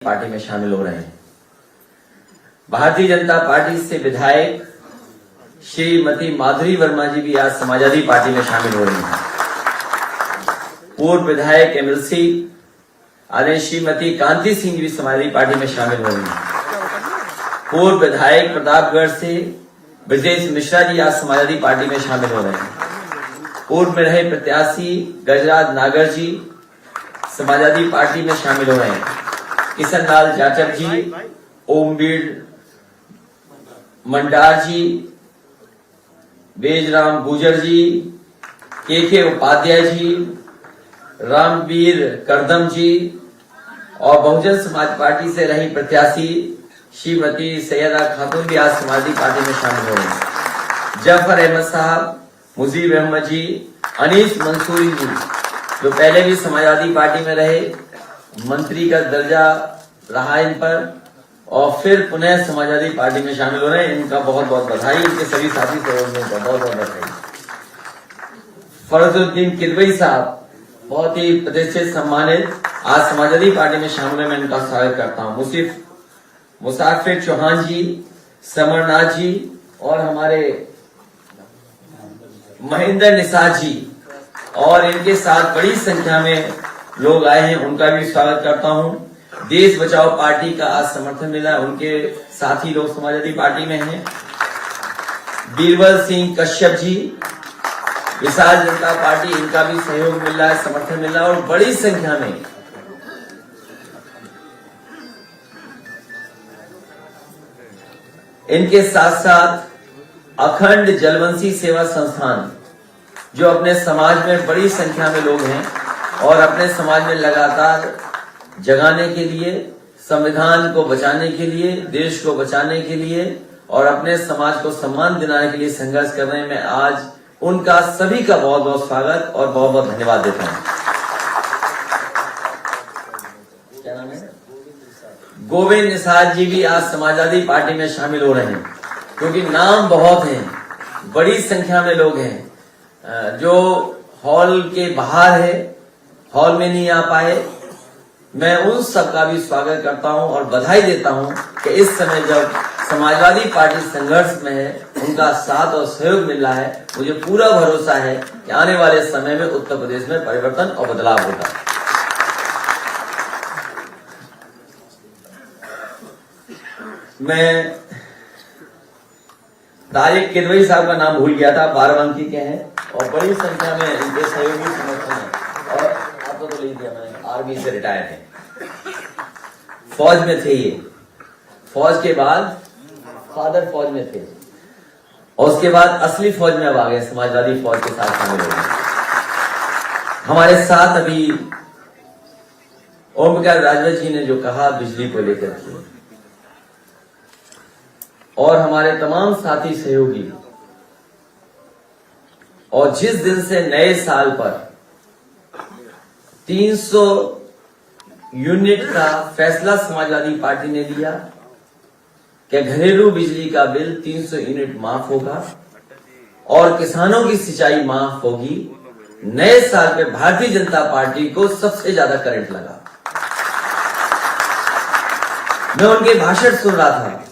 Party में शामिल हो रहे हैं। भारतीय जनता पार्टी से विधायक श्रीमती माधुरी वर्मा जी भी आज समाजवादी पार्टी में शामिल हो रही हैं। पूर्व विधायक एमएलसी आदरणीय श्रीमती कांति सिंह जी भी समाजवादी पार्टी में शामिल हो रही हैं। पूर्व विधायक प्रतापगढ़ से ब्रजेश मिश्रा जी आज समाजवादी पार्टी में शामिल हो रहे हैं। पूर्व में रहे प्रत्याशी गजराज नागर जी समाजवादी पार्टी में शामिल हो रहे हैं। किशन लाल जाटव जी, ओमवीर मंडार जी, बेजराम गुजर जी, के उपाध्याय जी, रामवीर करदम जी और बहुजन समाज पार्टी से रही प्रत्याशी श्रीमती सैयदा खातून भी आज समाजवादी पार्टी में शामिल हो रही हैं। जफर अहमद साहब, मुजीब अहमद जी, अनीस मंसूरी जी जो पहले भी समाजवादी पार्टी में रहे, मंत्री का दर्जा रहा इन पर और फिर पुनः समाजवादी पार्टी में शामिल हो रहे हैं। इनका बहुत बहुत बधाई, इनके सभी साथी सहयोगियों को बहुत बहुत बधाई। फरजुद्दीन किदवई साहब बहुत ही प्रतिष्ठित सम्मानित आज समाजवादी पार्टी में शामिल मैं इनका स्वागत करता हूँ। मुसाफिर चौहान जी, समरनाथ जी और हमारे महेंद्र निषाद जी और इनके साथ बड़ी संख्या में लोग आए हैं, उनका भी स्वागत करता हूँ। देश बचाओ पार्टी का आज समर्थन मिला, उनके साथी लोग समाजवादी पार्टी में हैं। बीरबल सिंह कश्यप जी, विशाल जनता पार्टी, इनका भी सहयोग मिल रहा है, समर्थन मिल रहा है और बड़ी संख्या में इनके साथ साथ अखंड जलवंशी सेवा संस्थान जो अपने समाज में बड़ी संख्या में लोग हैं और अपने समाज में लगातार जगाने के लिए, संविधान को बचाने के लिए, देश को बचाने के लिए और अपने समाज को सम्मान दिलाने के लिए संघर्ष कर रहे हैं। मैं आज उनका सभी का बहुत बहुत स्वागत और बहुत बहुत धन्यवाद देता हूं। क्या नाम है? गोविंद निषाद जी भी आज समाजवादी पार्टी में शामिल हो रहे हैं क्योंकि नाम बहुत हैं, बड़ी संख्या में लोग हैं जो हॉल के बाहर है, हॉल में नहीं आ पाए। मैं उन सबका भी स्वागत करता हूं और बधाई देता हूं कि इस समय जब समाजवादी पार्टी संघर्ष में है, उनका साथ और सहयोग मिल रहा है। मुझे पूरा भरोसा है कि आने वाले समय में उत्तर प्रदेश में परिवर्तन और बदलाव होगा। मैं तारिक किदवई साहब का नाम भूल गया था, बाराबंकी के हैं और बड़ी संख्या में इनके सहयोगी समर्थन है और आपको तो ले दिया मैंने, आर्मी से रिटायर है, फौज में थे ये, फौज के बाद फादर फौज में थे और उसके बाद असली फौज में अब आ गए, समाजवादी फौज के साथ शामिल हो गए। हमारे साथ अभी ओम प्रकाश राजभर जी ने जो कहा बिजली को लेकर के और हमारे तमाम साथी सहयोगी, और जिस दिन से नए साल पर 300 यूनिट का फैसला समाजवादी पार्टी ने लिया कि घरेलू बिजली का बिल 300 यूनिट माफ होगा और किसानों की सिंचाई माफ होगी, नए साल पे भारतीय जनता पार्टी को सबसे ज्यादा करंट लगा। मैं उनके भाषण सुन रहा था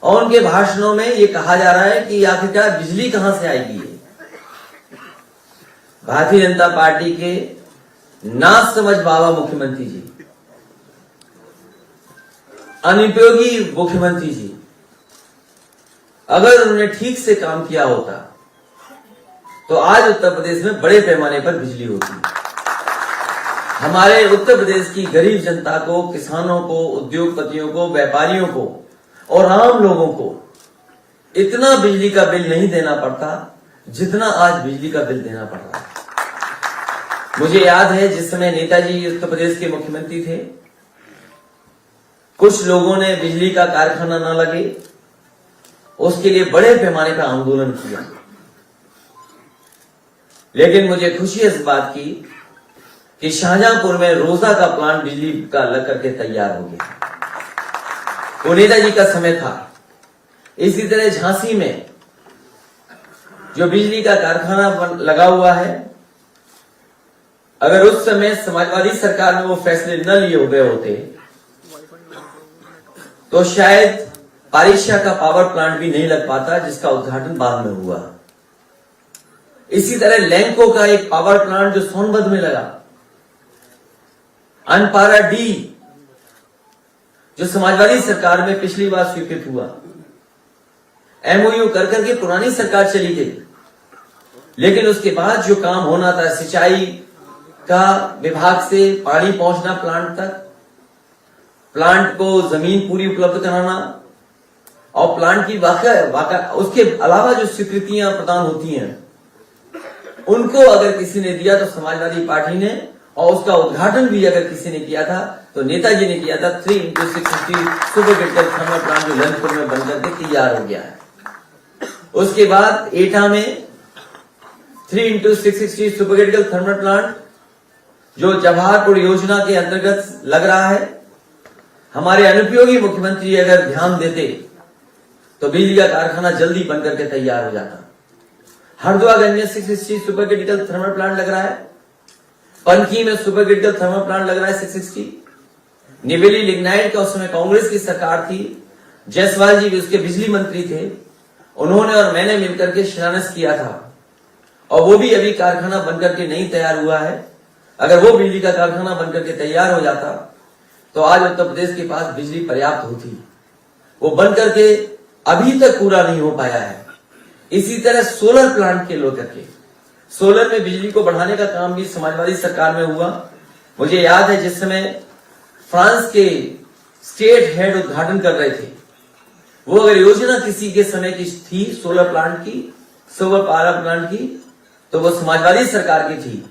और उनके भाषणों में ये कहा जा रहा है कि आखिरकार बिजली कहां से आएगी। भारतीय जनता पार्टी के ना समझ बाबा मुख्यमंत्री जी, अनुपयोगी मुख्यमंत्री जी, अगर उन्होंने ठीक से काम किया होता तो आज उत्तर प्रदेश में बड़े पैमाने पर बिजली होती। हमारे उत्तर प्रदेश की गरीब जनता को, किसानों को, उद्योगपतियों को, व्यापारियों को और आम लोगों को इतना बिजली का बिल नहीं देना पड़ता जितना आज बिजली का बिल देना पड़ रहा है। मुझे याद है जिस समय नेताजी उत्तर प्रदेश के मुख्यमंत्री थे, कुछ लोगों ने बिजली का कारखाना न लगे उसके लिए बड़े पैमाने पर आंदोलन किया, लेकिन मुझे खुशी इस बात की कि शाहजहांपुर में रोजा का प्लांट बिजली का लग करके तैयार हो गया। वो नेताजी का समय था। इसी तरह झांसी में जो बिजली का कारखाना लगा हुआ है, अगर उस समय समाजवादी सरकार में वो फैसले न लिए हुए होते तो शायद पारिशा का पावर प्लांट भी नहीं लग पाता, जिसका उद्घाटन बाद में हुआ। इसी तरह लैंको का एक पावर प्लांट जो सोनभद्र में लगा, अनपारा डी जो समाजवादी सरकार में पिछली बार स्वीकृत हुआ, एमओयू कर करके पुरानी सरकार चली गई, लेकिन उसके बाद जो काम होना था सिंचाई का विभाग से पानी पहुंचना प्लांट तक, प्लांट को जमीन पूरी उपलब्ध कराना और प्लांट की वाकई उसके अलावा जो स्वीकृतियां प्रदान होती हैं उनको अगर किसी ने दिया तो समाजवादी पार्टी ने, और उसका उद्घाटन भी अगर किसी ने किया था तो नेताजी ने किया था। 3x660 super critical thermal plant जो ललितपुर में बनकर के तैयार हो गया है। उसके बाद एटा में 3x660 super critical thermal plant जो जवाहरपुर योजना के अंतर्गत लग रहा है। हमारे अनुपयोगी मुख्यमंत्री अगर ध्यान देते तो बिजली का कारखाना जल्दी बनकर के तैयार हो जाता। हरदुआगंज में 660 सुपर क्रिटिकल थर्मल प्लांट लग रहा है, पनकी में सुपर क्रिटिकल थर्मल प्लांट लग रहा है 660। निवेली लिग्नाइट का उस समय कांग्रेस की सरकार थी, जायसवाल जी भी उसके बिजली मंत्री थे, उन्होंने और मैंने मिलकर के शिलान्यास किया था और वो भी अभी कारखाना बनकर के नहीं तैयार हुआ है। अगर वो बिजली का कारखाना बनकर के तैयार हो जाता तो आज उत्तर प्रदेश के पास बिजली पर्याप्त होती। वो बनकर के अभी तक पूरा नहीं हो पाया है। इसी तरह सोलर प्लांट के लेकर के सोलर में बिजली को बढ़ाने का काम भी समाजवादी सरकार में हुआ। मुझे याद है जिस समय फ्रांस के स्टेट हेड उद्घाटन कर रहे थे, वो अगर योजना किसी के समय की थी सोलर प्लांट की, सोलर पावर प्लांट की, तो वो समाजवादी सरकार की थी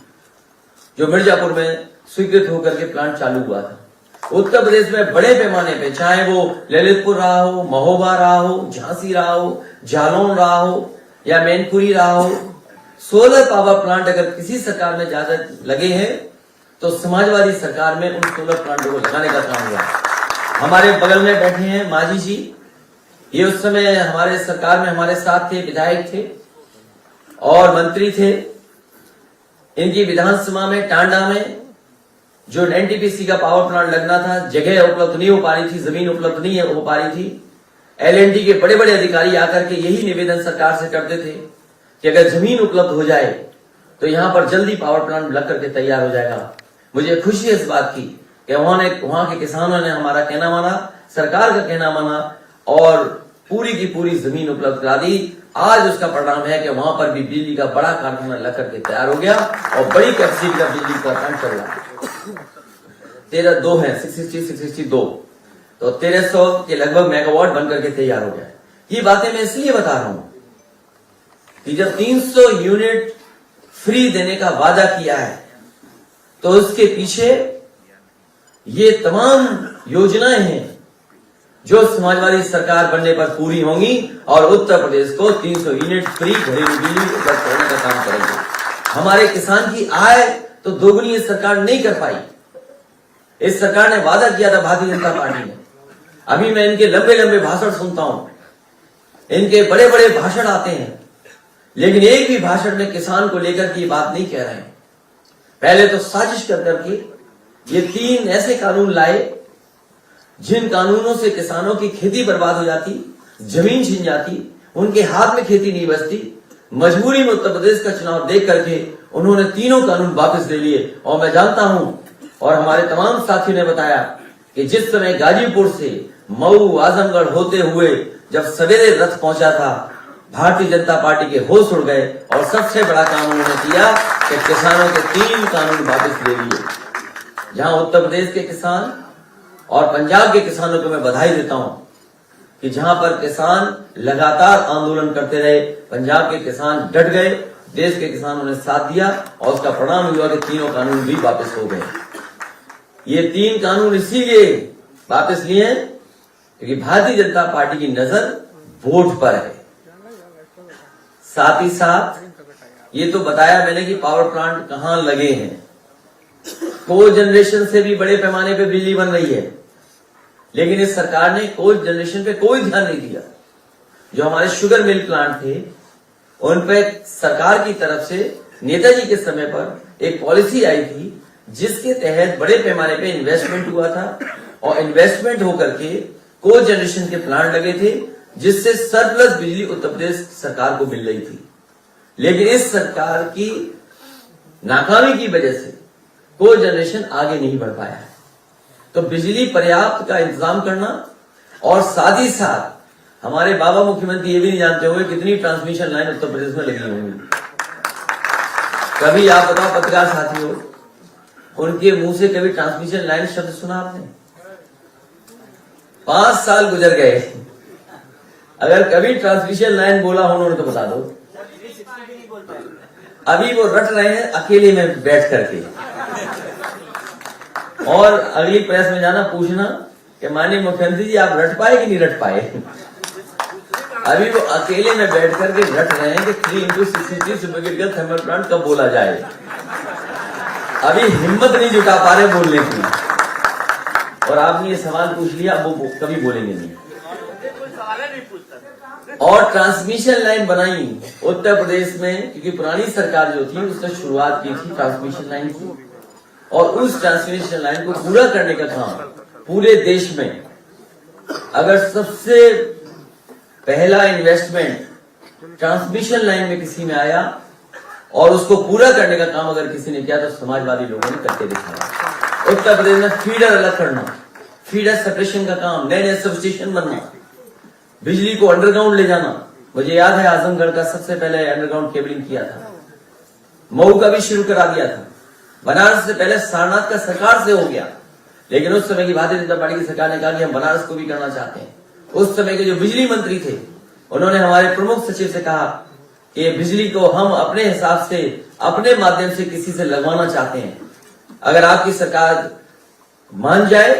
जो मिर्जापुर में स्वीकृत होकर के प्लांट चालू हुआ था। उत्तर प्रदेश में बड़े पैमाने पे, चाहे वो ललितपुर रहा हो, महोबा रहा हो, झांसी रहा हो, जालौन रहा हो या मैनपुरी रहा हो, सोलर पावर प्लांट अगर किसी सरकार में ज्यादा लगे हैं तो समाजवादी सरकार में उन सोलर प्लांटों को लगाने का काम हुआ। हमारे बगल में बैठे हैं मांझी जी, ये उस समय हमारे सरकार में हमारे साथ थे, विधायक थे और मंत्री थे। इनकी विधानसभा में टांडा में जो एनटीपीसी का पावर प्लांट लगना था, जगह उपलब्ध नहीं हो पा रही थी, जमीन उपलब्ध नहीं हो पा रही थी। एलएनटी के बड़े बड़े अधिकारी आकर के यही निवेदन सरकार से करते थे कि अगर जमीन उपलब्ध हो जाए तो यहां पर जल्दी पावर प्लांट लग करके तैयार हो जाएगा। मुझे खुशी है इस बात की कि वहां के किसानों ने हमारा कहना माना, सरकार का कहना माना और पूरी की पूरी जमीन उपलब्ध करा दी। आज उसका परिणाम है कि वहां पर भी बिजली का बड़ा कारखाना लग करके तैयार हो गया और बड़ी कैपेसिटी का बिजली का प्लांट चल रहा है। 13 है 662 तो 1300 के लगभग मेगावाट बनकर के तैयार हो गया। ये बातें मैं इसलिए बता रहा हूं कि जब 300 यूनिट फ्री देने का वादा किया है तो उसके पीछे ये तमाम योजनाएं हैं जो समाजवादी सरकार बनने पर पूरी होंगी और उत्तर प्रदेश को 300 यूनिट फ्री घरेलू बिजली उपलब्ध कराने का काम करेंगे। हमारे किसान की आय तो दोगुनी इस सरकार नहीं कर पाई। इस सरकार ने वादा किया था भारतीय जनता पार्टी ने। अभी मैं इनके लंबे लंबे भाषण सुनता हूं, इनके बड़े बड़े भाषण आते हैं, लेकिन एक भी भाषण में किसान को लेकर की बात नहीं कह रहे हैं। पहले तो साजिश कर करके ये 3 ऐसे कानून लाए जिन कानूनों से किसानों की खेती बर्बाद हो जाती, जमीन छिन जाती, उनके हाथ में खेती नहीं बचती। मजबूरी में उत्तर प्रदेश का चुनाव देख करके उन्होंने तीनों कानून वापस ले लिए। और मैं जानता हूं और हमारे तमाम साथियों ने बताया कि जिस समय गाजीपुर से मऊ आजमगढ़ होते हुए जब सवेरे रथ पहुंचा था, भारतीय जनता पार्टी के होश उड़ गए और सबसे बड़ा काम उन्होंने किया कि किसानों के 3 कानून वापस ले लिए। जहां उत्तर प्रदेश के किसान और पंजाब के किसानों को मैं बधाई देता हूं कि जहां पर किसान लगातार आंदोलन करते रहे, पंजाब के किसान डट गए, देश के किसानों ने साथ दिया और उसका परिणाम हुआ कि तीनों कानून भी वापस हो गए। ये 3 कानून इसीलिए वापस लिए हैं क्योंकि भारतीय जनता पार्टी की नजर वोट पर है। साथ ही साथ ये तो बताया मैंने कि पावर प्लांट कहां लगे हैं। को जनरेशन से भी बड़े पैमाने पे बिजली बन रही है, लेकिन इस सरकार ने को जनरेशन पे कोई ध्यान नहीं दिया। जो हमारे शुगर मिल प्लांट थे उन पे सरकार की तरफ से नेताजी के समय पर एक पॉलिसी आई थी जिसके तहत बड़े पैमाने पे इन्वेस्टमेंट हुआ था और इन्वेस्टमेंट होकर के को जनरेशन के प्लांट लगे थे जिससे सरप्लस बिजली उत्तर प्रदेश सरकार को मिल रही थी। लेकिन इस सरकार की नाकामी की वजह से को जनरेशन आगे नहीं बढ़ पाया है। तो बिजली पर्याप्त का इंतजाम करना और साथ ही साथ हमारे बाबा मुख्यमंत्री ये भी नहीं जानते होंगे कितनी ट्रांसमिशन लाइन उत्तर प्रदेश में लगी होंगी। कभी आप बताओ पत्रकार साथी हो, उनके मुंह से कभी ट्रांसमिशन लाइन शब्द सुना आपने? 5 साल गुजर गए, अगर कभी ट्रांसमिशन लाइन बोला हो उन्होंने तो बता दो। अभी वो रट रहे हैं अकेले में बैठ करके, और अगली प्रेस में जाना पूछना कि माननीय मुख्यमंत्री जी आप रट पाए कि नहीं रट पाए। अभी वो अकेले में बैठ करके रट रहे हैं कि 3x63 सुपरक्रिटिकल थर्मल प्लांट कब बोला जाए। अभी हिम्मत नहीं जुटा पा रहे बोलने की, और आपने ये सवाल पूछ लिया, अब वो कभी बोलेंगे नहीं। और ट्रांसमिशन लाइन बनाई उत्तर प्रदेश में, क्योंकि पुरानी सरकार जो थी उसने शुरुआत की थी ट्रांसमिशन लाइन की, और उस ट्रांसमिशन लाइन को पूरा करने का काम पूरे देश में, अगर सबसे पहला इन्वेस्टमेंट ट्रांसमिशन लाइन में किसी में आया और उसको पूरा करने का काम अगर किसी ने किया तो समाजवादी लोगों ने करके दिखाया। उत्तर प्रदेश में फीडर अलग करना, फीडर सेपरेशन का काम, नए नए सब स्टेशन बनना, बिजली को अंडरग्राउंड ले जाना। मुझे याद है आजमगढ़ का सबसे पहले अंडरग्राउंड केबलिंग किया था, मऊ का भी शुरू करा दिया था, बनारस से पहले सारनाथ का सरकार से हो गया, लेकिन उस समय की भारतीय जनता पार्टी की सरकार ने कहा कि हम बनारस को भी करना चाहते हैं। उस समय के जो बिजली मंत्री थे उन्होंने हमारे प्रमुख सचिव से कहा कि बिजली को हम अपने हिसाब से अपने माध्यम से किसी से लगवाना चाहते हैं, अगर आपकी सरकार मान जाए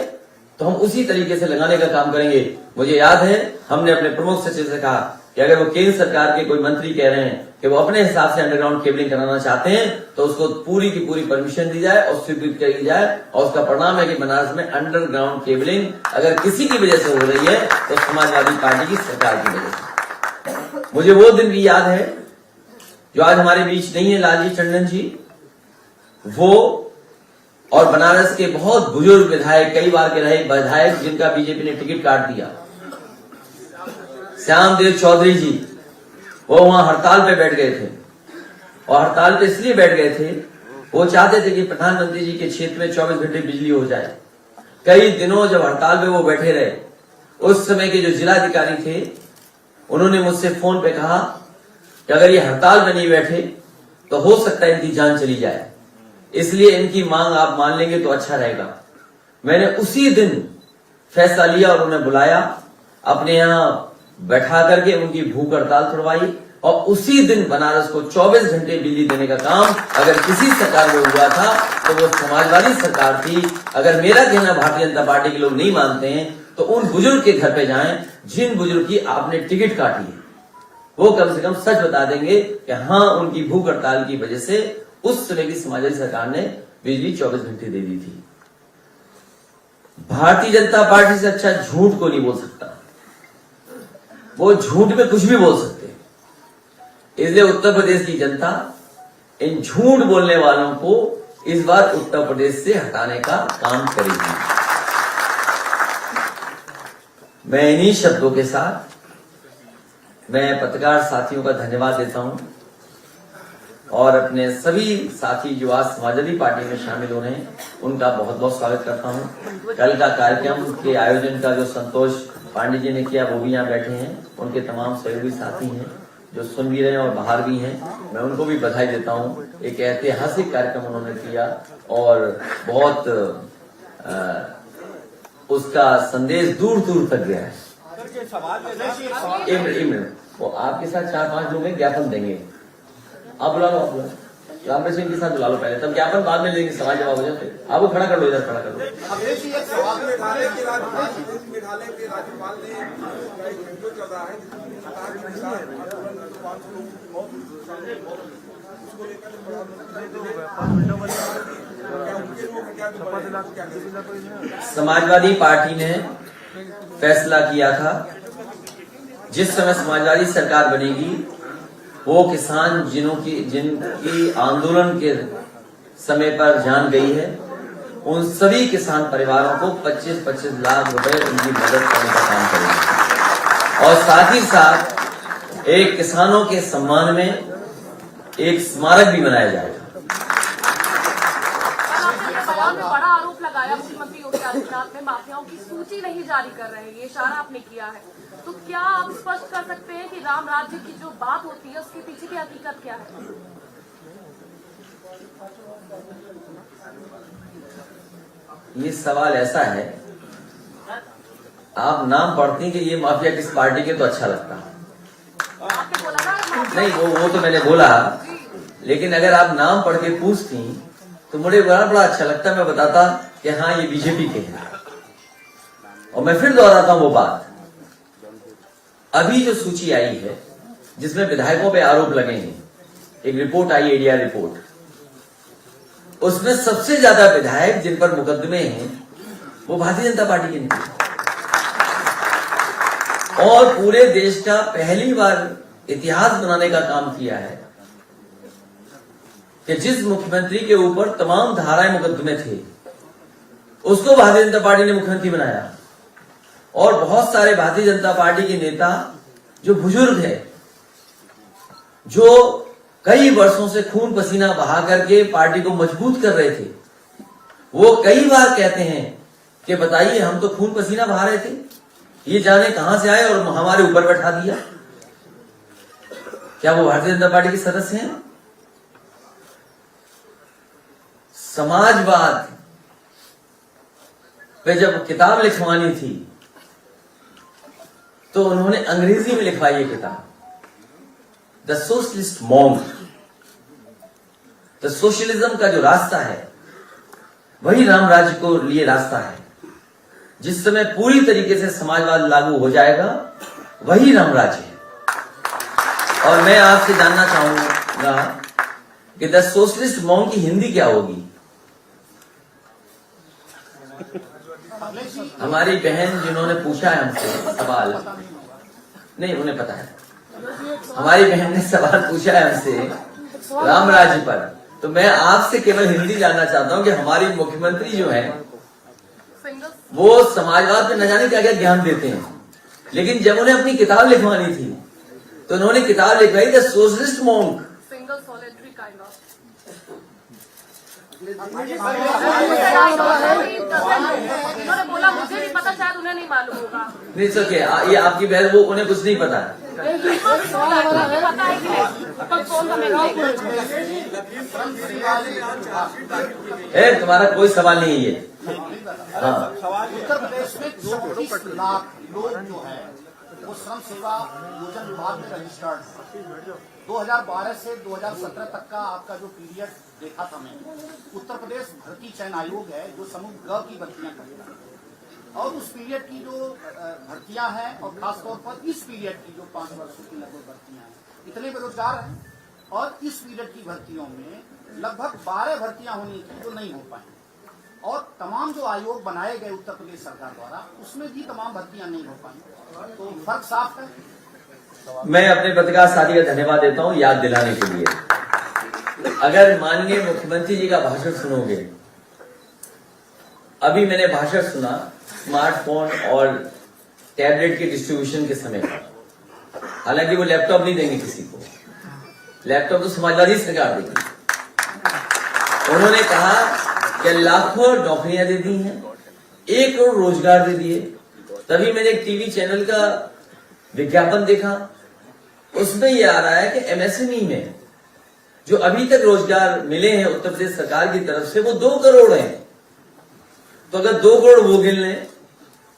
तो हम उसी तरीके से लगाने का काम करेंगे। मुझे याद है हमने अपने प्रमुख सचिव से कहा कि अगर वो केंद्र सरकार के कोई मंत्री कह रहे हैं कि वो अपने हिसाब से अंडरग्राउंड केबलिंग कराना चाहते हैं तो उसको पूरी की पूरी परमिशन दी जाए और स्वीकृत करी जाए, और उसका परिणाम है कि बनारस में अंडरग्राउंड केबलिंग अगर किसी की वजह से हो रही है तो समाजवादी पार्टी की सरकार की वजह से। मुझे वो दिन भी याद है जो आज हमारे बीच नहीं है, लालजी टंडन जी, वो और बनारस के बहुत बुजुर्ग विधायक, कई बार के रहे विधायक जिनका बीजेपी ने टिकट काट दिया, श्यामदेव चौधरी जी, वो वहां हड़ताल पे बैठ गए थे। और हड़ताल पे इसलिए बैठ गए थे, वो चाहते थे कि प्रधानमंत्री जी के क्षेत्र में 24 घंटे बिजली हो जाए। कई दिनों जब हड़ताल पे वो बैठे रहे, उस समय के जो जिलाधिकारी थे उन्होंने मुझसे फोन पे कहा कि अगर ये हड़ताल में नहीं बैठे तो हो सकता है इनकी जान चली जाए, इसलिए इनकी मांग आप मान लेंगे तो अच्छा रहेगा। मैंने उसी दिन फैसला लिया और उन्हें बुलाया, अपने यहाँ बैठा करके उनकी भूख हड़ताल छुड़वाई, और उसी दिन बनारस को 24 घंटे बिजली देने का काम अगर किसी सरकार में हुआ था तो वो समाजवादी सरकार थी। अगर मेरा कहना भारतीय जनता पार्टी के लोग नहीं मानते हैं तो उन बुजुर्ग के घर पे जाएं जिन बुजुर्ग की आपने टिकट काटी है, वो कम से कम सच बता देंगे कि हाँ उनकी भूख हड़ताल की वजह से उस समय की समाजवादी सरकार ने बिजली 24 घंटे दे दी थी। भारतीय जनता पार्टी से अच्छा झूठ को नहीं बोल सकता, वो झूठ में कुछ भी बोल सकते। इसलिए उत्तर प्रदेश की जनता इन झूठ बोलने वालों को इस बार उत्तर प्रदेश से हटाने का काम करेगी। मैं इन्हीं शब्दों के साथ मैं पत्रकार साथियों का धन्यवाद देता हूं और अपने सभी साथी जो आज समाजवादी पार्टी में शामिल हो रहे हैं उनका बहुत बहुत स्वागत करता हूं। कल का कार्यक्रम के आयोजन का जो संतोष पांडे जी ने किया वो भी यहाँ बैठे हैं, उनके तमाम सहयोगी साथी हैं जो सुन भी रहे हैं और बाहर भी हैं, मैं उनको भी बधाई देता हूं। एक ऐतिहासिक कार्यक्रम उन्होंने किया और बहुत उसका संदेश दूर दूर तक गया है। एक मिनट, वो आपके साथ 4-5 लोग ज्ञापन देंगे, आप बुला लो, आप बुला रामदेव सिंह के साथ बुला लो पहले, तब ज्ञापन बाद में देंगे, सवाल जवाब हो जाते। आपको खड़ा कर लो, इधर खड़ा कर लो। समाजवादी पार्टी ने फैसला किया था जिस समय समाजवादी सरकार बनेगी वो किसान जिनकी आंदोलन के समय पर जान गई है, उन सभी किसान परिवारों को 25-25 लाख रुपए उनकी मदद करने का काम करेंगे। और साथ ही साथ एक किसानों के सम्मान में एक स्मारक भी बनाया जाएगा। बड़ा आरोप लगाया मुख्यमंत्री योगी आदित्यनाथ ने माफियाओं की सूची नहीं जारी कर रहे हैं, ये इशारा आपने किया है, तो क्या आप स्पष्ट कर सकते हैं कि राम राज्य की जो बात होती है उसके पीछे की हकीकत क्या है? ये सवाल ऐसा है, आप नाम पढ़ती कि ये माफिया किस पार्टी के, तो अच्छा लगता। आपने बोला ना नहीं, वो तो मैंने बोला, लेकिन अगर आप नाम पढ़ के पूछती तो मुझे बड़ा अच्छा लगता, मैं बताता कि हाँ ये बीजेपी के हैं। और मैं फिर दोहराता हूं वो बात, अभी जो सूची आई है जिसमें विधायकों पे आरोप लगे हैं, एक रिपोर्ट आई, एडीआर रिपोर्ट, उसमें सबसे ज्यादा विधायक जिन पर मुकदमे हैं वो भारतीय जनता पार्टी के नहीं। और पूरे देश का पहली बार इतिहास बनाने का काम किया है कि जिस मुख्यमंत्री के ऊपर तमाम धाराएं मुकदमे थे उसको भारतीय जनता पार्टी ने मुख्यमंत्री बनाया। और बहुत सारे भारतीय जनता पार्टी के नेता जो बुजुर्ग है, जो कई वर्षों से खून पसीना बहा करके पार्टी को मजबूत कर रहे थे, वो कई बार कहते हैं कि बताइए हम तो खून पसीना बहा रहे थे, ये जाने कहां से आए और हमारे ऊपर बैठा दिया। क्या वो भारतीय जनता पार्टी के सदस्य हैं? समाजवाद पे जब किताब लिखवानी थी तो उन्होंने अंग्रेजी में लिखवाई ये किताब, द सोशलिस्ट मॉन्क। तो सोशलिज्म का जो रास्ता है वही राम राज्य को लिए रास्ता है। जिस समय पूरी तरीके से समाजवाद लागू हो जाएगा वही राम राज्य है। और मैं आपसे जानना चाहूंगा कि द सोशलिस्ट मॉन्क की हिंदी क्या होगी? हमारी बहन जिन्होंने पूछा है हमसे सवाल, नहीं उन्हें पता है, हमारी बहन ने सवाल पूछा है हमसे राम राज्य पर, तो मैं आपसे केवल हिंदी जानना चाहता हूं कि हमारी मुख्यमंत्री जो है वो समाजवाद पे न जाने क्या क्या ज्ञान देते हैं, लेकिन जब उन्हें अपनी किताब लिखवानी थी तो उन्होंने किताब लिखवाई द सोशलिस्ट मॉन्क। उन्होंने बोला मुझे नहीं पता, शायद उन्हें नहीं मालूम होगा। नहीं सके, ये आपकी बहन, वो उन्हें कुछ नहीं पता है। तुम्हारा कोई सवाल नहीं है ये। हाँ, उत्तर प्रदेश में 24 लाख लोग जो है वो श्रम सेवा योजना विभाग में रजिस्टर्ड है। 2012 से 2017 तक का आपका जो पीरियड देखा था मैंने, उत्तर प्रदेश भर्ती चयन आयोग है जो समूह ग की भर्तियां करता है, और उस पीरियड की जो भर्तियां हैं और खासतौर पर इस पीरियड की जो 5 वर्षों की लगभग भर्तियां हैं, इतने बेरोजगार हैं और इस पीरियड की भर्तियों में लगभग 12 भर्तियां होनी थी जो नहीं हो पाई, और तमाम जो आयोग बनाए गए उत्तर प्रदेश सरकार द्वारा उसमें भी तमाम भर्तियां नहीं हो पाई, तो फर्क साफ है। मैं अपने पत्रकार साथी का धन्यवाद देता हूं याद दिलाने के लिए। अगर माननीय मुख्यमंत्री जी का भाषण सुनोगे, अभी मैंने भाषण सुना स्मार्टफोन और टैबलेट के डिस्ट्रीब्यूशन के समय पर, हालांकि वो लैपटॉप नहीं देंगे किसी को, लैपटॉप तो समाजवादी सरकार देगी। उन्होंने कहा कि लाखों नौकरियां दे दी हैं, 1 करोड़ रोजगार दे दिए। तभी मैंने एक टीवी चैनल का विज्ञापन देखा, उसमें यह आ रहा है कि एमएसएमई में जो अभी तक रोजगार मिले हैं उत्तर प्रदेश सरकार की तरफ से वो 2 करोड़ हैं। तो अगर 2 करोड़ वो गिन लें,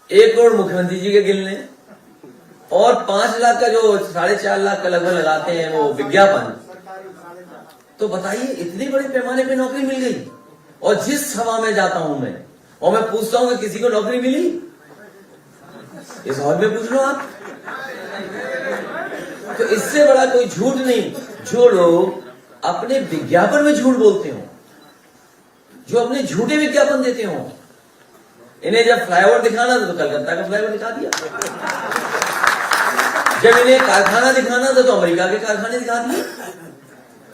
1 करोड़ मुख्यमंत्री जी के गिन लें, और 5 लाख का जो 4.5 लाख का लगभग लगाते हैं वो विज्ञापन, तो बताइए इतने बड़े पैमाने पे नौकरी मिल गई। और जिस हवा में जाता हूं मैं और मैं पूछता हूं कि किसी को नौकरी मिली, इस हॉल में पूछ लो आप। तो इससे बड़ा कोई झूठ नहीं। जो लोग अपने विज्ञापन में झूठ बोलते हो, जो अपने झूठे विज्ञापन देते हो, इन्हें जब फ्लाईओवर दिखाना था तो कलकत्ता का फ्लाईओवर दिखा दिया, जब इन्हें कारखाना दिखाना था तो अमेरिका के कारखाने दिखा दिए।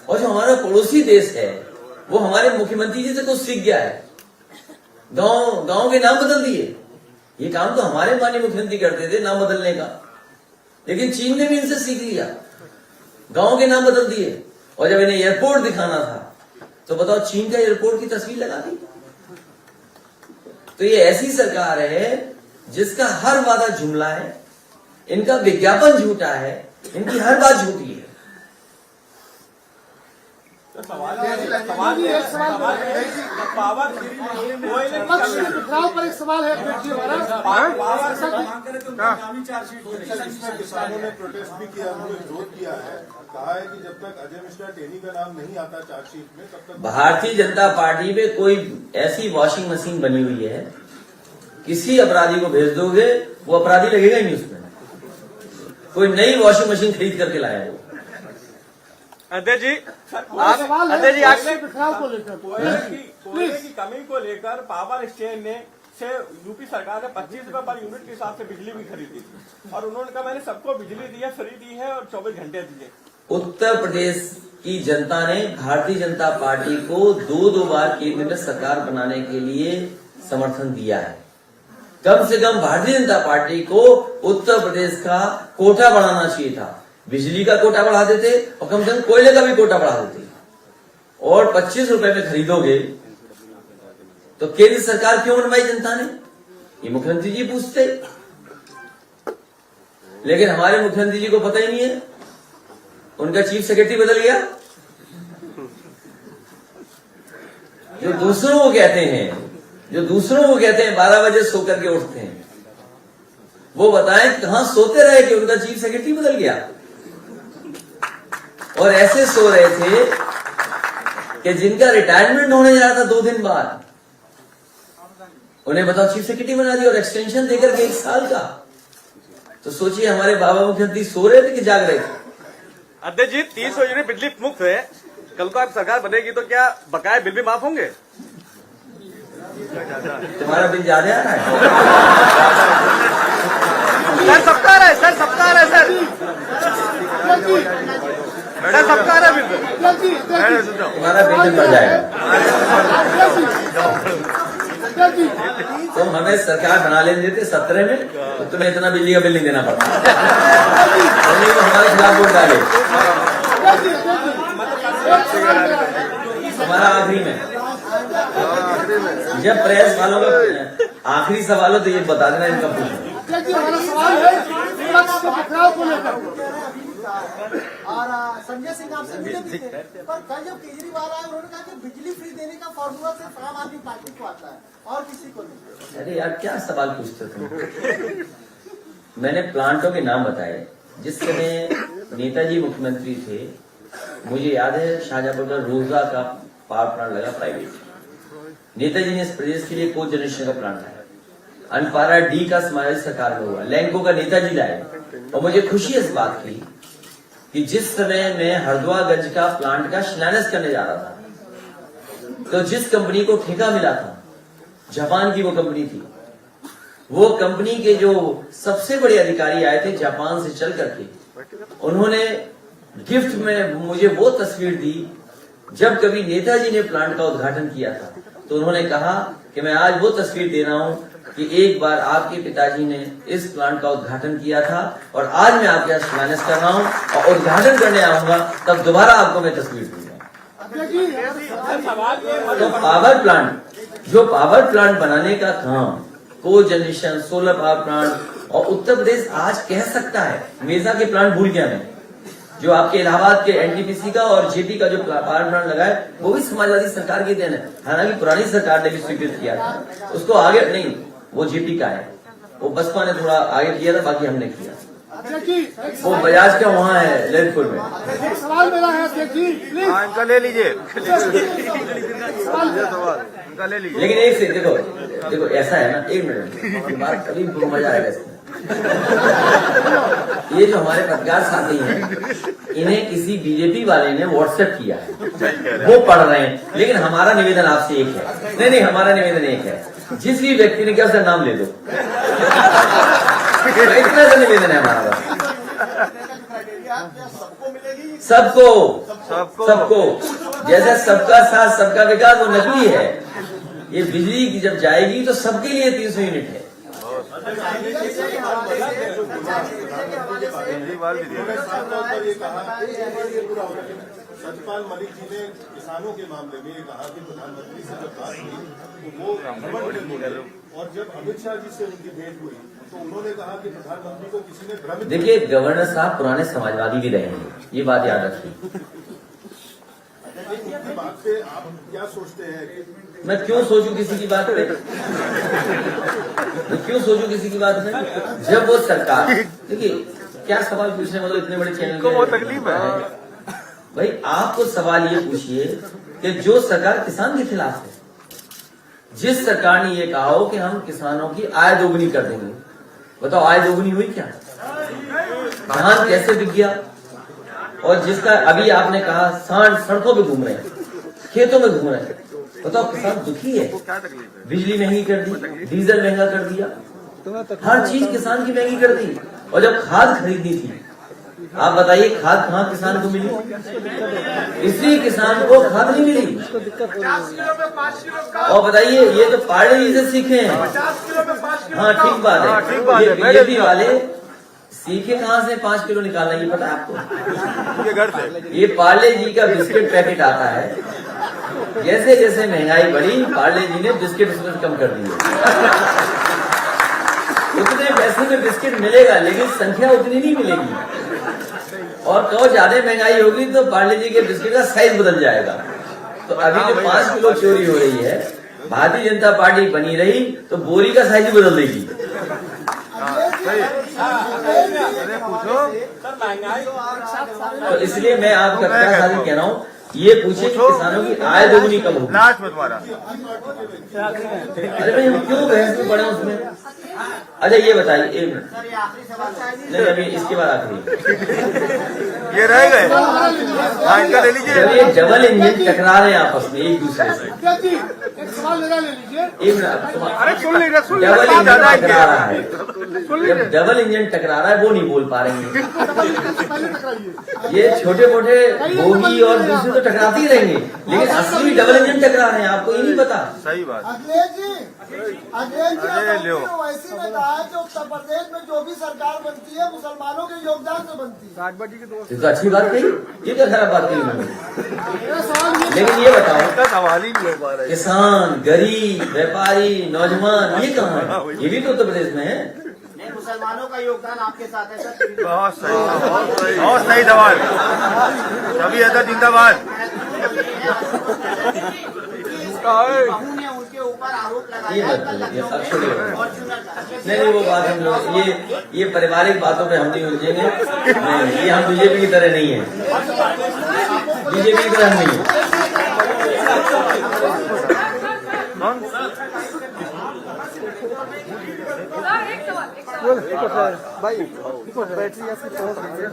और जो हमारा पड़ोसी देश है वो हमारे मुख्यमंत्री जी से कुछ सीख गया है। गांव के नाम बदल दिए। ये काम तो हमारे माननीय मुख्यमंत्री करते थे, नाम बदलने का, लेकिन चीन ने भी इनसे सीख लिया, गांव के नाम बदल दिए। और जब इन्हें एयरपोर्ट दिखाना था तो बताओ चीन का एयरपोर्ट की तस्वीर लगा दी। तो ये ऐसी सरकार है जिसका हर वादा जुमला है, इनका विज्ञापन झूठा है, इनकी हर बात झूठी है। बिखराव पर एक सवाल है किसानों ने प्रोटेस्ट भी किया, उन्होंने विरोध किया है, कहा है कि जब तक अजय मिश्रा टेनी का नाम नहीं आता चार्जशीट में तब तक भारतीय जनता पार्टी में कोई ऐसी वॉशिंग मशीन बनी हुई है, किसी अपराधी को भेज दोगे वो अपराधी लगेगा ही नहीं उसमें। कोई नई वॉशिंग मशीन खरीद करके लाया वो। अध्यक्ष जी, अध्यक्ष जी आपसे बिखराव को लेकर कोयले की कमी को लेकर पावर एक्सचेंज ने यूपी सरकार ने 25 रुपए पर यूनिट के हिसाब से बिजली भी खरीदी थी और उन्होंने कहा मैंने सबको बिजली दी है, फ्री दी है और 24 घंटे दिए। उत्तर प्रदेश की जनता ने भारतीय जनता पार्टी को दो बार केंद्र में सरकार बनाने के लिए समर्थन दिया है। कम से कम भारतीय जनता पार्टी को उत्तर प्रदेश का कोटा बढ़ाना चाहिए था। बिजली का कोटा बढ़ा देते और कम से कम कोयले का भी कोटा बढ़ा देते। और 25 रुपए में खरीदोगे तो केंद्र सरकार क्यों बनवाई जनता ने, ये मुख्यमंत्री जी पूछते। लेकिन हमारे मुख्यमंत्री जी को पता ही नहीं है, उनका चीफ सेक्रेटरी बदल गया। जो दूसरों को कहते हैं 12 बजे सो करके उठते हैं, वो बताएं कहां सोते रहे कि उनका चीफ सेक्रेटरी बदल गया। और ऐसे सो रहे थे कि जिनका रिटायरमेंट होने जा रहा था 2 दिन बाद, उन्हें बताओ चीफ सेक्रेटरी बना दिया और एक्सटेंशन देकर के 1 साल का। तो सोचिए हमारे बाबा मुख्यमंत्री सो रहे थे कि जाग रहे थे। अध्यक्ष जी, 300 यूनिट बिजली मुफ्त है, कल को आप सरकार बनेगी तो क्या बकाया बिल भी माफ होंगे? तुम्हारा बिल ज्यादा आ रहा है। सर सबका रहा है, सर सबका रहा है, सर सबका रहा है बिल। तुम्हारा बिल बढ़ जाएगा। तुम हमें सरकार बना लेने देते 17 में तो तुम्हें इतना बिजली का बिल नहीं देना पड़ता। तुमने तो हमारे खिलाफ वोट डाले। हमारा आखिरी में जब प्रेस वालों का आखिरी सवाल हो तो ये बता देना इनका पूछना। हमारा सवाल है विपक्ष के बिखराव को लेकर। और संजय सिंह आपसे मिले भी थे, पर कल जब केजरीवाल आए उन्होंने कहा कि बिजली फ्री देने का फॉर्मूला सिर्फ आम आदमी पार्टी को आता है और किसी को नहीं। अरे यार क्या सवाल पूछते थे। मैंने प्लांटों के नाम बताए। जिस समय नेताजी मुख्यमंत्री थे, मुझे याद है शाहजहांपुर का रोजा का पावर प्लांट लगा प्राइवेट। नेताजी ने इस प्रदेश के लिए को जनरेशन का प्लांट लाया। अनपारा डी का समावेश सरकार में हुआ। लैंको का नेताजी लाए। और मुझे खुशी इस बात की कि जिस समय मैं हरदुआगंज का प्लांट का शिलान्यास करने जा रहा था, तो जिस कंपनी को ठेका मिला था, जापान की वो कंपनी थी। वो कंपनी के जो सबसे बड़े अधिकारी आए थे जापान से चल करके, उन्होंने गिफ्ट में मुझे वो तस्वीर दी जब कभी नेताजी ने प्लांट का उद्घाटन किया था। तो उन्होंने कहा कि मैं आज वो तस्वीर दे रहा हूं कि एक बार आपके पिताजी ने इस प्लांट का उद्घाटन किया था और आज मैं आपके यहाँ शिलान्यास कर रहा हूं और उद्घाटन करने आऊंगा तब दोबारा आपको मैं तस्वीर दूंगा। तो पावर प्लांट बनाने का काम, को जनरेशन, सोलर पावर प्लांट, और उत्तर प्रदेश आज कह सकता है मेजा के प्लांट भूल गया मैं, जो आपके इलाहाबाद के एनटीपीसी का और जेपी का जो पावर प्लांट लगाए वो भी समाजवादी सरकार की देन है। हालांकि पुरानी सरकार ने भी स्वीकृत किया था उसको, आगे नहीं, वो जेपी का है, वो बसपा ने थोड़ा आगे किया था, बाकी हमने किया। वो बजाज का वहाँ है ललितपुर में। एक सवाल मेरा है अध्यक्ष जी, प्लीज इनका ले लीजिए, इनका ले लीजिए। लेकिन एक से देखो ऐसा है ना, 1 मिनट बात कभी मजा आएगा इसमें। ये जो हमारे पत्रकार साथी हैं, इन्हें किसी बीजेपी वाले ने व्हाट्सएप किया है, वो पढ़ रहे हैं। लेकिन हमारा निवेदन आपसे एक है, नहीं हमारा निवेदन एक है, जिस भी व्यक्ति ने क्या उसका नाम ले दो। इतना सा निवेदन है हमारा बस। सबको मिलेगी, सबको जैसे सबका साथ सबका विकास वो नकली है। ये बिजली की जब जाएगी तो सबके लिए 300 यूनिट है। उन्होंने साफ तौर पर ये कहा, सतपाल मलिक जी ने किसानों के मामले में ये कहा कि प्रधानमंत्री से जब बात हुई तो वो घमंड में बोले, और जब अमित शाह जी से उनकी भेंट हुई तो उन्होंने कहा कि प्रधानमंत्री को किसी ने भ्रमित। देखिए, गवर्नर साहब पुराने समाजवादी भी रहे हैं, ये बात याद रखिए। उनकी बात पे आप क्या सोचते हैं कि मैं क्यों सोचूं किसी की बात पे? मैं क्यों सोचूं किसी की बात पे? जब वो सरकार, देखिए क्या सवाल पूछने वाले इतने बड़े चैनल को बहुत तकलीफ है भाई। आप तो सवाल ये पूछिए कि जो सरकार किसान के खिलाफ है, जिस सरकार ने ये कहा हो कि हम किसानों की आय दोगुनी कर देंगे, बताओ आय दोगुनी हुई क्या? धान कैसे बिक गया? और जिसका अभी आपने कहा सांड सड़कों पे घूम रहे हैं, खेतों में घूम रहे हैं, बताओ किसान दुखी है। बिजली महंगी कर दी, डीजल महंगा कर दिया, हर चीज किसान की महंगी कर दी। और जब खाद खरीदनी थी, आप बताइए खाद कहाँ किसान को मिली? इसलिए किसान को खाद नहीं मिली। और बताइए, ये तो पाड़े जी से सीखे हैं। हाँ ठीक बात है, ये बीजेपी वाले सीखे कहाँ से 5 किलो निकालना, ये पता है आपको? ये पार्ले जी का बिस्किट पैकेट आता है, जैसे जैसे महंगाई बढ़ी पार्ले जी ने बिस्किट उसमें कम कर दिए। उतने पैसे में बिस्किट मिलेगा लेकिन संख्या उतनी नहीं मिलेगी, और तो ज्यादा महंगाई होगी तो पार्ले जी के बिस्किट का साइज बदल जाएगा। तो अभी जो 5 किलो चोरी हो रही है, भारतीय जनता पार्टी बनी रही तो बोरी का साइज बदल देगी। तो इसलिए मैं आपका क्या साथी कह रहा हूँ, ये पूछे कि किसानों की आय दोगुनी कब होगी? लास्ट में तुम्हारा। अरे भाई हम क्यों बहस में पड़े उसमें? अच्छा ये बताइए, एक मिनट नहीं, अभी इसके बाद आखिरी। ये रह गए, हाँ इनका ले लीजिए। जब ये डबल इंजन टकरा रहे हैं आपस में एक दूसरे से, एक सवाल मेरा ले लीजिए। एक मिनट, अरे सुन लीजिए, सुन डबल इंजन लीजिए। टकरा रहा है, जब डबल इंजन टकरा रहा है वो नहीं बोल पा रहे हैं। ये छोटे मोटे बोगी और दूसरे तो टकराते ही रहेंगे, लेकिन असली डबल इंजन टकरा रहे हैं, आपको ये नहीं पता? सही बात। अखिलेश जी अरे लो। वैसी ने कहा है कि उत्तर प्रदेश में जो भी सरकार बनती है मुसलमानों के योगदान से बनती है। ये तो अच्छी बात कही, ये क्या खराब बात कही उन्होंने? लेकिन ये बताओ, सवाल ही नहीं हो पा रहा है। किसान, गरीब, व्यापारी, नौजवान, ये कहाँ है? ये भी तो उत्तर प्रदेश में है। मुसलमानों का योगदान आपके साथ है सर। बहुत सही, बहुत सही सवाल। सभी ऐसा जिंदाबाद। उनके ऊपर आरोप ये लगाया मत बोलिए, अब छोड़िए। नहीं वो बात हम लोग ये पारिवारिक बातों पे हम नहीं उलझेंगे। नहीं, ये हम बीजेपी की तरह नहीं है, बीजेपी की तरह हम नहीं है। एक सवाल भाई बैटरी आपकी पहुंच गई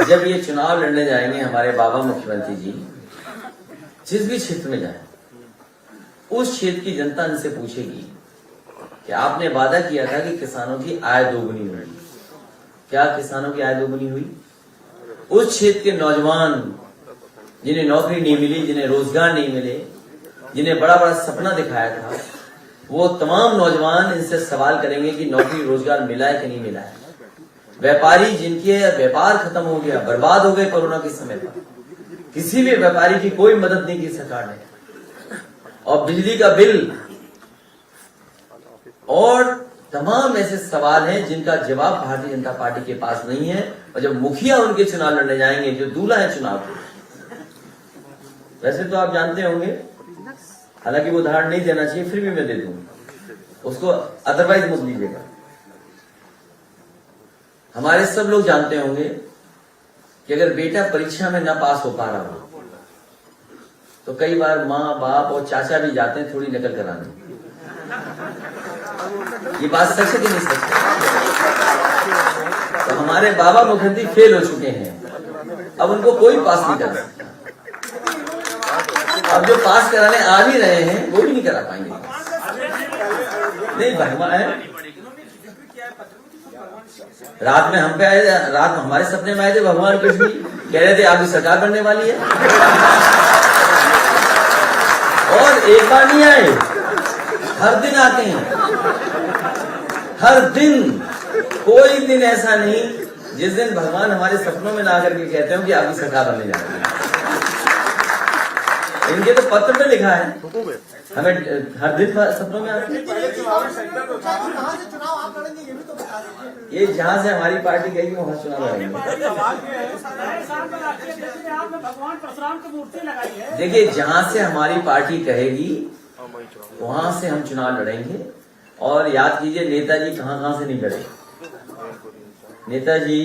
जब ये चुनाव लड़ने जाएंगे हमारे बाबा मुख्यमंत्री जी, जिस भी क्षेत्र में जाए उस क्षेत्र की जनता इनसे पूछेगी कि आपने वादा किया था कि किसानों की आय दोगुनी होगी, क्या किसानों की आय दोगुनी हुई? उस क्षेत्र के नौजवान जिन्हें नौकरी नहीं मिली, जिन्हें रोजगार नहीं मिले, जिन्हें बड़ा बड़ा सपना दिखाया था, वो तमाम नौजवान इनसे सवाल करेंगे कि नौकरी रोजगार मिला है कि नहीं मिला है। व्यापारी जिनके व्यापार खत्म हो गया, बर्बाद हो गए कोरोना के समय पर, किसी भी व्यापारी की कोई मदद नहीं की सरकार ने, और बिजली का बिल और तमाम ऐसे सवाल हैं जिनका जवाब भारतीय जनता पार्टी के पास नहीं है। और जब मुखिया उनके चुनाव लड़ने जाएंगे, जो दूल्हा है चुनाव के, वैसे तो आप जानते होंगे, हालांकि वो उदाहरण नहीं देना चाहिए, फिर भी मैं दे दूंगा उसको, अदरवाइज मत लीजिएगा। हमारे सब लोग जानते होंगे कि अगर बेटा परीक्षा में ना पास हो पा रहा हो तो कई बार माँ बाप और चाचा भी जाते हैं थोड़ी नकल कराने। ये बात सच है कि नहीं सच है? तो हमारे बाबा मुखर्जी फेल हो चुके हैं, अब उनको कोई पास नहीं करा सकता। अब जो पास कराने आ भी रहे हैं वो भी नहीं करा पाएंगे। नहीं भगवान है, रात में हम पे आए, रात हमारे सपने में आए थे भगवान कृष्ण कह रहे थे आपकी सरकार बनने वाली है, और एक बार नहीं आए, हर दिन आते हैं, हर दिन। कोई दिन ऐसा नहीं जिस दिन भगवान हमारे सपनों में ना करके कहते हो कि आपकी सरकार बनने जा रही है। इनके तो पत्र में लिखा है, हमें हर दिन सपनों में आते हैं। कहाँ से चुनाव आप लड़ेंगे ये भी तो बता दीजिए। ये जहां से हमारी पार्टी गई वहां चुनाव लड़ेंगे। भगवान परशुराम की मूर्ति लगाई है। देखिए, जहां से हमारी पार्टी कहेगी वहां से हम चुनाव लड़ेंगे। और याद कीजिए, नेताजी कहां से नहीं लड़े। नेताजी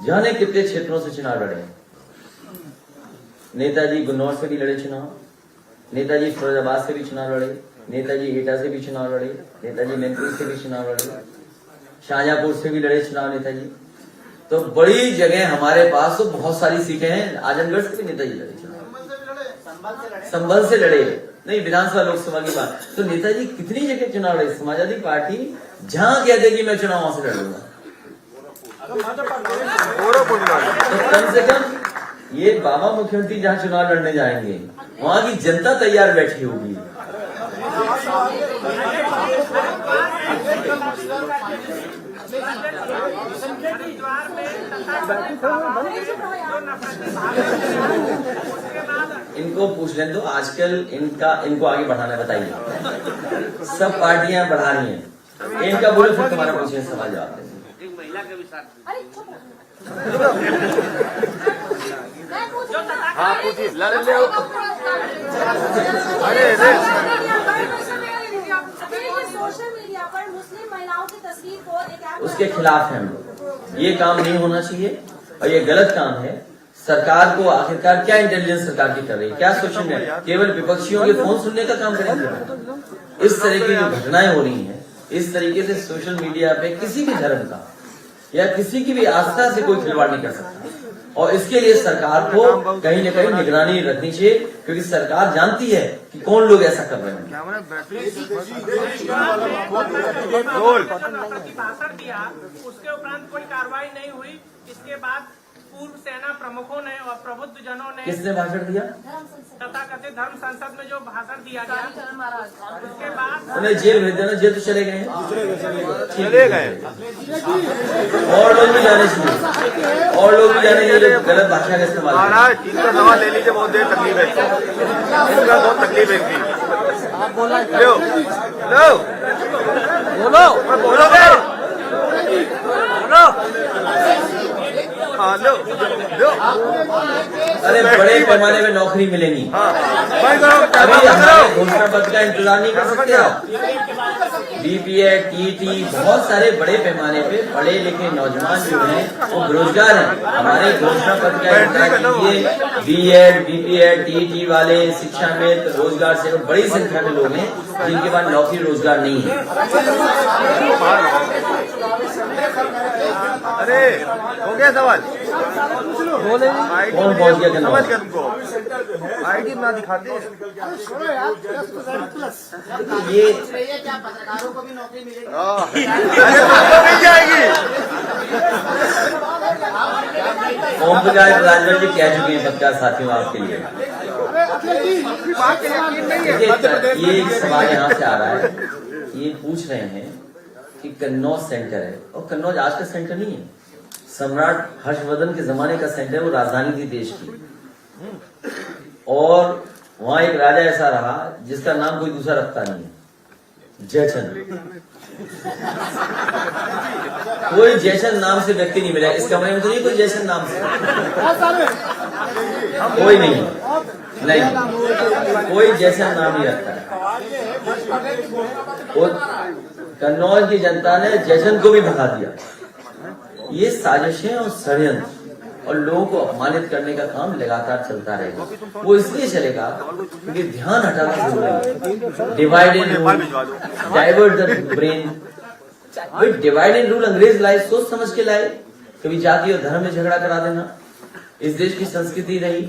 जाने कितने क्षेत्रों से चुनाव लड़े। नेताजी गुन्नौर से भी लड़े चुनाव, नेताजी फिरोजाबाद से भी चुनाव लड़े, नेताजी एटा से भी चुनाव लड़े, नेताजी मैनपुरी से भी चुनाव लड़े, शाहजहांपुर से भी लड़े चुनाव नेताजी। तो बड़ी जगह हमारे पास तो बहुत सारी सीटें हैं। आजमगढ़ से भी नेताजी लड़े चुनाव, संभल से लड़े, नहीं विधानसभा लोकसभा की बात। तो नेताजी कितनी जगह चुनाव लड़े। समाजवादी पार्टी जहां कहते कि मैं चुनाव वहां से लड़ूंगा, तो कम से कम ये बाबा मुख्यमंत्री जहां चुनाव लड़ने जाएंगे वहां की जनता तैयार बैठी होगी। इनको पूछ लें तो आजकल इनको आगे बढ़ाना बताइए। सब पार्टियां बढ़ा रही हैं, इनका बोलो फिर तुम्हारा पूछे सवाल जवाब देंगे। अरे चुप हाँ पूछिए, लड़ ले। सोशल मीडिया पर मुस्लिम महिलाओं की तस्वीर को एक ऐप उसके खिलाफ है हम लोग। ये काम नहीं होना चाहिए और ये गलत काम है। सरकार को आखिरकार क्या इंटेलिजेंस सरकार की कर रही है, क्या सोशल मीडिया केवल विपक्षियों के फोन सुनने का काम करेंगे। इस तरह की जो घटनाएं हो रही हैं, इस तरीके से सोशल मीडिया पे किसी भी धर्म का या किसी की भी आस्था से कोई खिलवाड़ नहीं कर सकता। और इसके लिए सरकार को कहीं न कहीं निगरानी रखनी चाहिए, क्योंकि सरकार जानती है कि कौन लोग ऐसा कर रहे हैं। भाषण दिया, उसके उपरांत कोई कार्रवाई नहीं हुई। इसके बाद पूर्व सेना प्रमुखों ने और प्रबुद्ध जनों ने, किसने भाषण दिया? तथाकथित धर्म संसद में जो भाषण दिया गया, उसके बाद उन्हें जेल भेज देना। जेल तो चले गए हैं, चले गए। और लोग भी जाने चाहिए, और लोग भी जाने चाहिए जो गलत भाषा का इस्तेमाल। महाराज इनका सवाल ले लीजिए, बहुत देर तकलीफ है, इनका बहुत तकलीफ है इनकी। लो लो बोलो बोलोगे, हाँ लो लो। अरे बड़े पैमाने में नौकरी मिलेगी। अभी हमारे घोषणा पत्र का इंतजार नहीं कर सकते आप। बीपीएड, टीईटी, बहुत सारे बड़े पैमाने पे पढ़े लिखे नौजवान जो हैं वो बेरोजगार हैं। हमारे घोषणा पत्र का इंतजार कीजिए। बीएड, बीपीएड, टीईटी वाले शिक्षा में तो रोजगार से बड़ी संख्या में लोग हैं जिनके पास नौकरी रोजगार नहीं है। अरे हो गया सवाल, कौन पहुंच गया? समझ गया तुमको, आईडी ना दिखाते हैं। ये क्या पत्रकारों को भी नौकरी मिलेगी? अरे तुमको मिल जाएगी। ओम प्रकाश राजभर जी कह चुके हैं सबका साथियों आपके लिए। ये एक सवाल यहाँ से आ रहा है, ये पूछ रहे हैं कि कन्नौज सेंटर है, और कन्नौज आज का सेंटर नहीं है, सम्राट हर्षवर्धन के जमाने का सेंटर, वो राजधानी थी देश की। और वहां एक राजा ऐसा रहा जिसका नाम कोई दूसरा रखता नहीं है, जयचंद। कोई जयचंद नाम से व्यक्ति नहीं मिला इस कमरे में, तो नहीं कोई जयचंद नाम से कोई नहीं, कोई जयचंद नाम नहीं रखता है। कन्नौज की जनता ने जयचंद को भी भगा दिया। ये साजिशें और षड्यंत्र और लोगों को अपमानित करने का काम लगातार चलता रहेगा। वो इसलिए चलेगा क्योंकि ध्यान हटाना जरूरी है। Divide and rule, divert the brain. भाई डिवाइड एंड रूल अंग्रेज लाए, सोच समझ के लाए। कभी जाति और धर्म में झगड़ा करा देना, इस देश की संस्कृति रही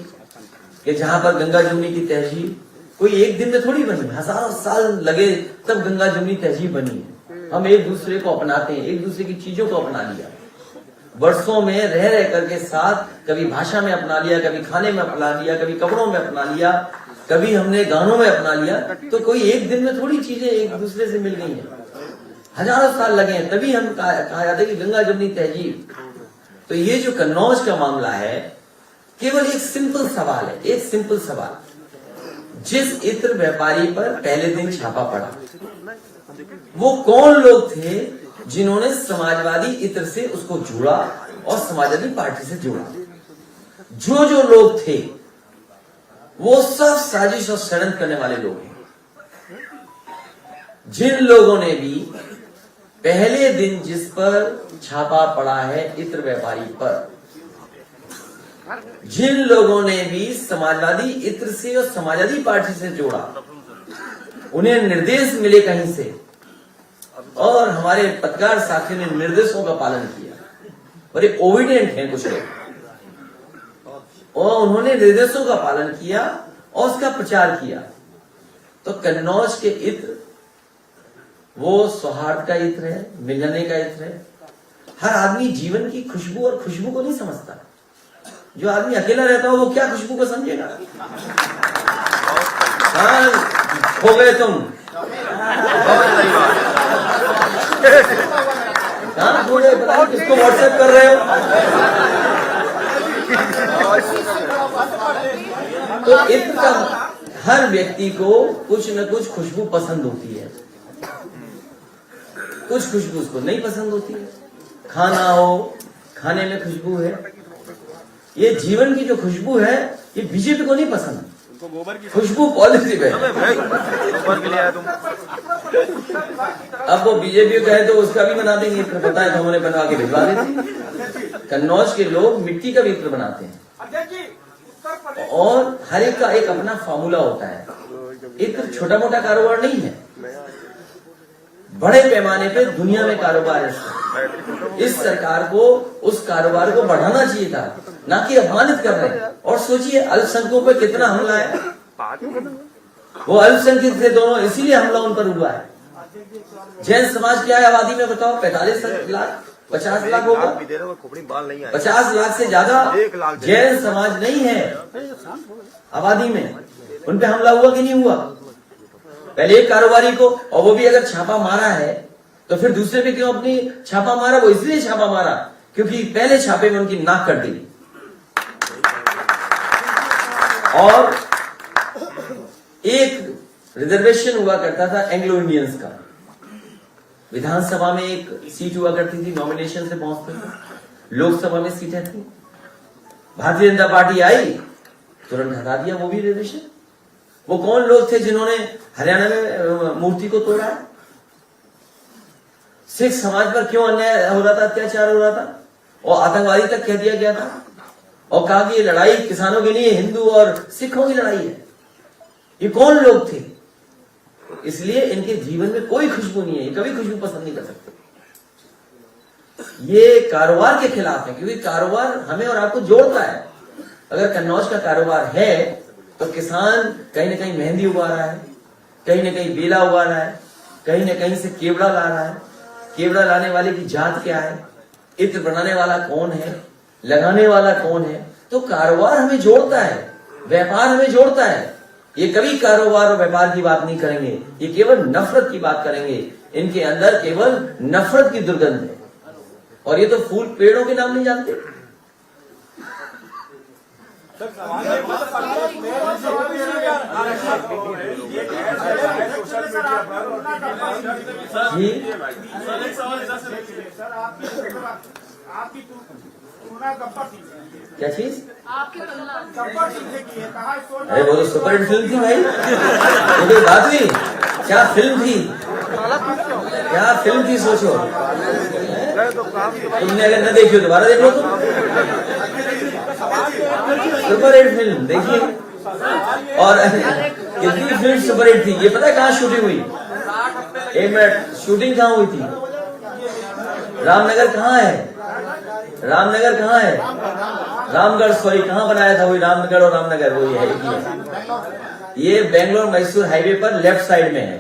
कि जहां पर गंगा जमुनी की तहजीब कोई एक दिन में थोड़ी बनी, हजारों साल लगे तब गंगा जमुनी तहजीब बनी है। हम एक दूसरे को अपनाते हैं, एक दूसरे की चीजों को अपना लिया, वर्षों में रह रह करके साथ, कभी भाषा में अपना लिया, कभी खाने में अपना लिया, कभी कपड़ों में अपना लिया, कभी हमने गानों में अपना लिया। तो कोई एक दिन में थोड़ी चीजें एक दूसरे से मिल गई हैं, हजारों साल लगे हैं, तभी हम कहा जाता है कि गंगा जमुनी तहजीब। तो ये जो कन्नौज का मामला है, केवल एक सिंपल सवाल है, एक सिंपल सवाल। जिस इत्र व्यापारी पर पहले दिन छापा पड़ा, वो कौन लोग थे जिन्होंने समाजवादी इत्र से उसको जोड़ा और समाजवादी पार्टी से जोड़ा? जो लोग थे वो सब साजिश और षड्यंत्र करने वाले लोग हैं। जिन लोगों ने भी पहले दिन जिस पर छापा पड़ा है इत्र व्यापारी पर, जिन लोगों ने भी समाजवादी इत्र से और समाजवादी पार्टी से जोड़ा, उन्हें निर्देश मिले कहीं से और हमारे पत्रकार साथी ने निर्देशों का पालन किया, बड़े ओबिडियंट हैं कुछ लोग, और उन्होंने निर्देशों का पालन किया और उसका प्रचार किया। तो कन्नौज के इत्र वो सौहार्द का इत्र है, मिलने का इत्र है। हर आदमी जीवन की खुशबू और खुशबू को नहीं समझता। जो आदमी अकेला रहता हो वो क्या खुशबू को समझेगा? हो गए तुम, कहाँ थोड़े पता नहीं किसको व्हाट्सएप कर रहे हो। तो इत्र का हर व्यक्ति को कुछ न कुछ खुशबू पसंद होती है, कुछ खुशबू उसको नहीं पसंद होती है। खाना हो, खाने में खुशबू है, ये जीवन की जो खुशबू है ये बीजेपी को नहीं पसंद, खुशबू पॉजिटिव है। अब वो बीजेपी कहे तो उसका भी बना देंगे इत्र, पता है तो हमने बनवा के भिजवा देते। कन्नौज के लोग मिट्टी का भी इत्र बनाते हैं और हर एक का एक अपना फार्मूला होता है। इत्र छोटा मोटा कारोबार नहीं है, बड़े पैमाने पे दुनिया में कारोबार है। इस सरकार को उस कारोबार को बढ़ाना चाहिए था, ना कि अपमानित कर रहे हैं। और सोचिए अल्पसंख्यकों पे कितना हमला है, वो अल्पसंख्यक थे दोनों, इसीलिए हमला उन पर हुआ है। जैन समाज क्या है आबादी में बताओ? 45 लाख, 50 लाख होगा, 50 लाख से ज्यादा जैन समाज नहीं है आबादी में। उन पे हमला हुआ कि नहीं हुआ? पहले एक कारोबारी को, और वो भी अगर छापा मारा है तो फिर दूसरे पे क्यों अपनी छापा मारा? वो इसलिए छापा मारा क्योंकि पहले छापे में उनकी नाक कट गई। और एक रिजर्वेशन हुआ करता था एंग्लो इंडियंस का, विधानसभा में एक सीट हुआ करती थी, नॉमिनेशन से पहुंचते थे, लोकसभा में सीटें थी। भारतीय जनता पार्टी आई, तुरंत हटा दिया वो भी रिजर्वेशन। वो कौन लोग थे जिन्होंने हरियाणा में मूर्ति को तोड़ा? सिख समाज पर क्यों अन्याय हो रहा था, अत्याचार हो रहा था, और आतंकवादी तक कह दिया गया था, और कहा कि ये लड़ाई किसानों के लिए हिंदू और सिखों की लड़ाई है। ये कौन लोग थे? इसलिए इनके जीवन में कोई खुशबू नहीं है, ये कभी खुशबू पसंद नहीं कर सकते। ये कारोबार के खिलाफ है, क्योंकि कारोबार हमें और आपको जोड़ता है। अगर कन्नौज का कारोबार है तो किसान कहीं ना कहीं मेहंदी उगा रहा है, कहीं ना कहीं बेला उगा रहा है, कहीं ना कहीं से केवड़ा ला रहा है। केवड़ा लाने वाले की जात क्या है, इत्र बनाने वाला कौन है, लगाने वाला कौन है? तो कारोबार हमें जोड़ता है, व्यापार हमें जोड़ता है। ये कभी कारोबार और व्यापार की बात नहीं करेंगे, ये केवल नफरत की बात करेंगे। इनके अंदर केवल नफरत की दुर्गंध है, और ये तो फूल पेड़ों के नाम नहीं जानते। जी आपकी तुलना गब्बर सिंह क्या चीज? आपकी तुलना गब्बर सिंह से की है, कहा अरे वो तो सुपर हिट फिल्म थी भाई, वो कोई बात हुई? क्या फिल्म थी, क्या फिल्म थी सोचो। तुमने अगर न देखी हो दोबारा देख लो तुम, सुपर हिट फिल्म देखिए। और कितनी फिल्म सुपर हिट थी, ये पता है कहाँ शूटिंग हुई? 1 मिनट, शूटिंग कहाँ हुई थी? रामनगर कहाँ है? रामनगर कहाँ है? रामगढ़ सॉरी कहाँ बनाया था, वही रामगढ़ और रामनगर वही है, एक ही है। ये बेंगलोर मैसूर हाईवे पर लेफ्ट साइड में है।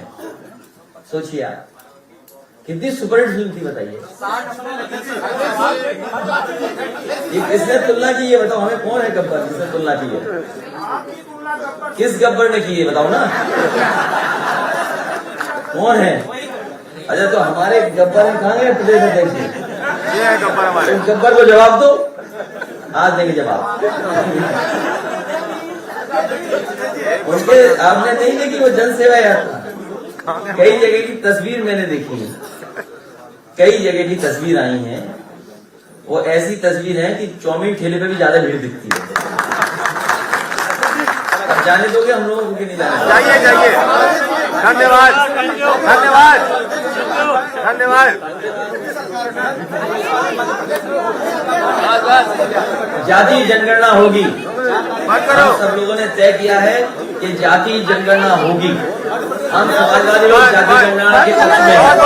सोचिए आप कितनी सुपरहिट फिल्म थी बताइए। ये किसने तुलना की है बताओ, हमें कौन है गब्बर जिसने तुलना की है? किस गब्बर ने की है बताओ ना, कौन है? अच्छा तो हमारे गब्बर कहाँ गए प्रदेश अध्यक्ष? ये है गब्बर हमारे। उस गब्बर को जवाब दो, आज देंगे जवाब। उनके आपने नहीं देखी वो जन सेवा यात्रा? कई जगह की तस्वीर मैंने देखी है, कई जगह की तस्वीर आई है, वो ऐसी तस्वीर है कि चौमीन ठेले पे भी ज्यादा भीड़ दिखती है। अब जाने दोगे हम लोगों को कि नहीं जाने? जाइए जाइए, धन्यवाद धन्यवाद धन्यवाद। जाति जनगणना होगी, बात करो। सब लोगों ने तय किया है कि जाति जनगणना होगी। हम समाजवादी लोग जाति जनगणना के पक्ष में हैं।